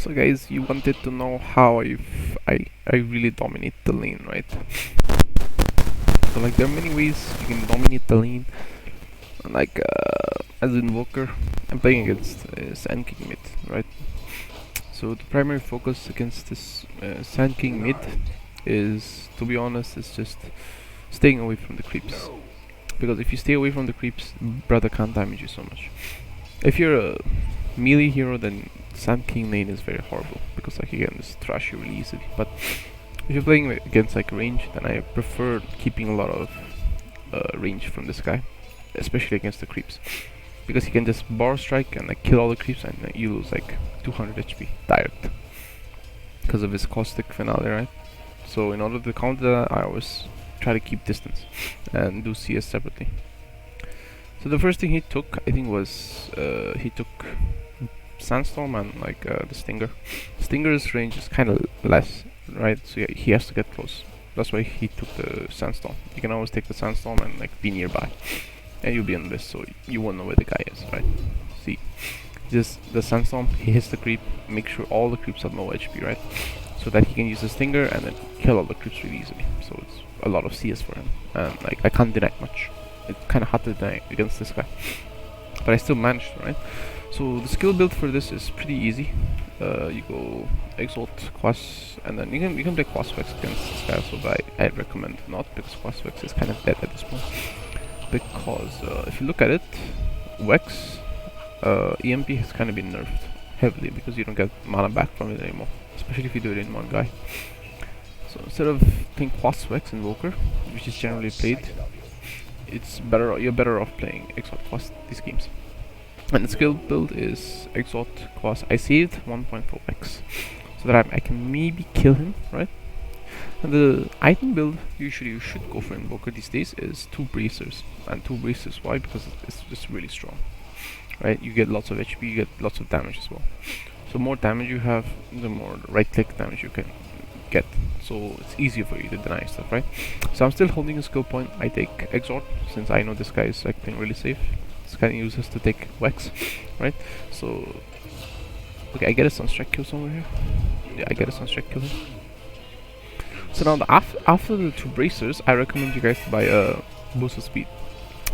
So guys, you wanted to know how I really dominate the lane, right? So like there are many ways you can dominate the lane. Like as Invoker, I'm playing against Sand King mid, right? So the primary focus against this Sand King mid is, to be honest, is just staying away from the creeps. Because if you stay away from the creeps, brother can't damage you so much. If you're a melee hero, then Sand King lane is very horrible because like he can just thrash you really easily. But if you're playing against like range, then I prefer keeping a lot of range from this guy, especially against the creeps, because he can just bar strike and like kill all the creeps, and you lose like 200 HP direct because of his caustic finale, right? So in order to counter that, I always try to keep distance and do CS separately. So the first thing he took, I think, was he took Sandstorm and like the Stinger. Stinger's range is kind of less, right? So yeah, he has to get close. That's why he took the Sandstorm. You can always take the Sandstorm and like be nearby, and you'll be on this, so you won't know where the guy is, right? See, just the Sandstorm, he hits the creep, make sure all the creeps have no HP, right? So that he can use the Stinger and then kill all the creeps really easily. So it's a lot of CS for him, and like I can't deny much. It's kind of hard to deny against this guy, but I still managed, right? So the skill build for this is pretty easy. You go Exalt, Quas, and then you can play Quasvex against this guy also, but I recommend not, because Quasvex is kind of dead at this point. Because if you look at it, Vex EMP has kind of been nerfed heavily because you don't get mana back from it anymore, especially if you do it in one guy. So instead of playing Quasvex Invoker, which is generally played, it's better. You're better off playing Exalt Quas these games. And the skill build is Exalt Quas. I saved 1.4x so that I can maybe kill him, right? And the item build usually you should go for Invoker these days is 2 bracers. And 2 bracers, why? Because it's just really strong, right? You get lots of HP, you get lots of damage as well. So more damage you have, the more right click damage you can get. So it's easier for you to deny stuff, right? So I'm still holding a skill point. I take Exalt since I know this guy is like playing really safe. This guy uses to take Vex, right? So okay, I get a Sunstrike kill somewhere here. Yeah, I get a Sunstrike kill here. So now after the 2 bracers, I recommend you guys to buy a boost of speed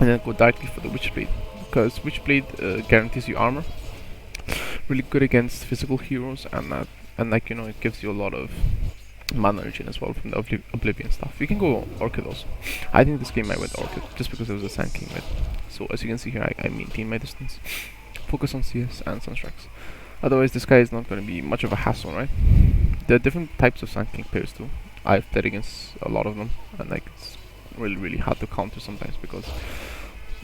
and then go directly for the Witchblade, because Witchblade guarantees you armor, really good against physical heroes, and like, you know, it gives you a lot of mana regen as well from the Oblivion stuff. You can go Orchid also. I think this game I went Orchid just because it was a Sand King mid. So as you can see here, I maintain my distance, focus on CS and Sunstrikes. Otherwise this guy is not going to be much of a hassle, right? There are different types of Sand King players too. I've played against a lot of them, and like it's really hard to counter sometimes because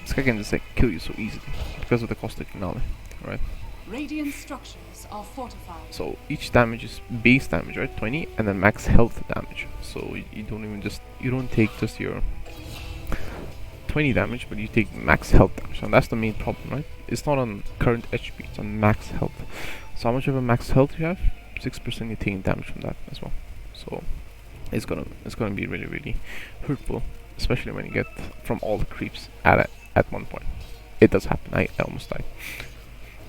this guy can just like kill you so easily because of the caustic finale, right? Radiant structures are fortified. So each damage is base damage, right? 20, and then max health damage. So you don't take just your 20 damage, but you take max health damage, and that's the main problem, right? It's not on current HP, it's on max health. So how much of a max health you have? 6% you're taking damage from that as well. So it's gonna be really hurtful, especially when you get from all the creeps at one point. It does happen. I almost died.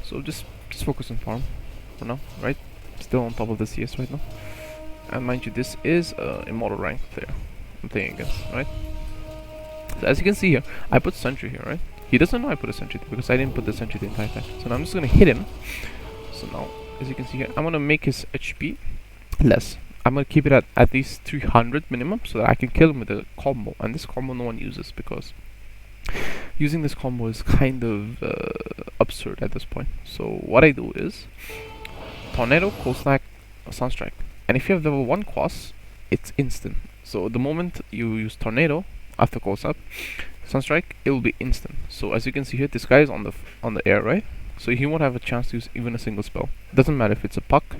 So just focus on farm for now, right? Still on top of the CS right now. And mind you, this is immortal rank player I'm playing against, right? So as you can see here, I put sentry here, right? He doesn't know I put a sentry because I didn't put the sentry the entire time. So now I'm just gonna hit him. So now, as you can see here, I'm gonna make his HP less. I'm gonna keep it at least 300 minimum so that I can kill him with a combo. And this combo no one uses because using this combo is kind of absurd at this point. So what I do is Tornado, Cold Snack, Sunstrike. And if you have level 1 Quas, it's instant. So the moment you use Tornado after Cold Snap, Sunstrike, it will be instant. So as you can see here, this guy is on the air, right? So he won't have a chance to use even a single spell. It doesn't matter if it's a puck,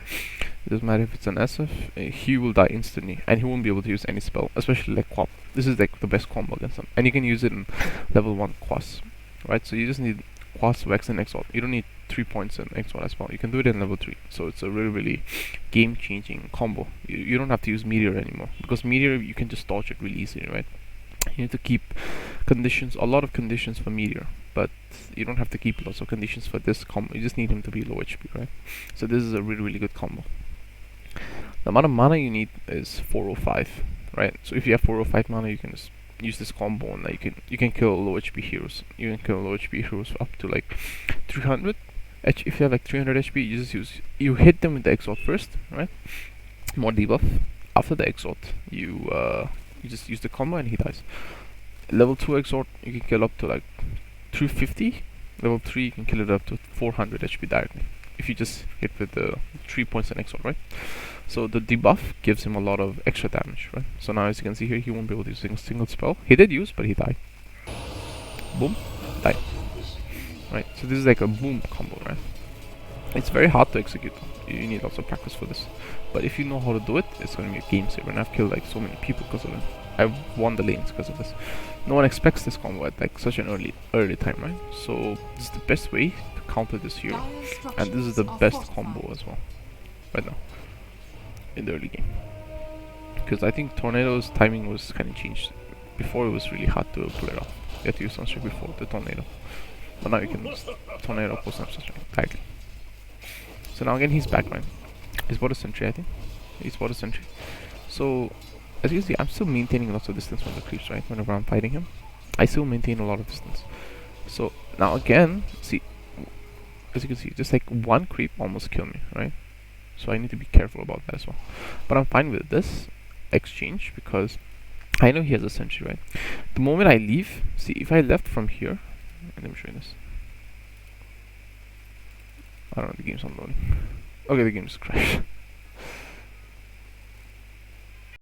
it doesn't matter if it's an SF, he will die instantly, and he won't be able to use any spell, especially like Quap. This is like the best combo against him, and you can use it in level 1 Quas, right? So you just need Quas, Vex, and Exalt. You don't need 3 points in Exalt as well. You can do it in level 3, so it's a really game-changing combo. You don't have to use Meteor anymore, because Meteor you can just dodge it really easily, right? You need to keep conditions, a lot of conditions for Meteor, but you don't have to keep lots of conditions for this combo. You just need him to be low HP, right? So this is a really good combo. The amount of mana you need is 405, right? So if you have 405 mana, you can just use this combo, and you can kill low HP heroes. You can kill low HP heroes up to like 300. If you have like 300 HP, you hit them with the exalt first, right? More debuff. After the exalt, you just use the combo and he dies. Level 2 exalt, you can kill up to like 350. Level 3, you can kill it up to 400 HP directly. If you just hit with the 3 points and exalt, right? So the debuff gives him a lot of extra damage, right? So now as you can see here, he won't be able to use a single spell. He did use, but he died. Boom, died. Right, so this is like a boom combo, right? It's very hard to execute. You need lots of practice for this. But if you know how to do it, it's going to be a game saver. And I've killed like so many people because of it. I've won the lanes because of this. No one expects this combo at like such an early time, right? So this is the best way to counter this hero. And this is the best combo as well, right now, in the early game. Because I think Tornado's timing was kind of changed. Before it was really hard to pull it off. You had to use Sunstrike before the Tornado. But now you can Tornado post Sunstrike directly. So now again he's back, right? He's bought a sentry, I think. He's bought a sentry. So as you can see, I'm still maintaining lots of distance from the creeps, right? Whenever I'm fighting him, I still maintain a lot of distance. So now again, see, as you can see, just like one creep almost killed me, right? So I need to be careful about that as well. But I'm fine with this exchange because I know he has a sentry, right? The moment I leave, see, if I left from here, let me show you this. I don't know, the game's not loading. Okay, the game just crashed.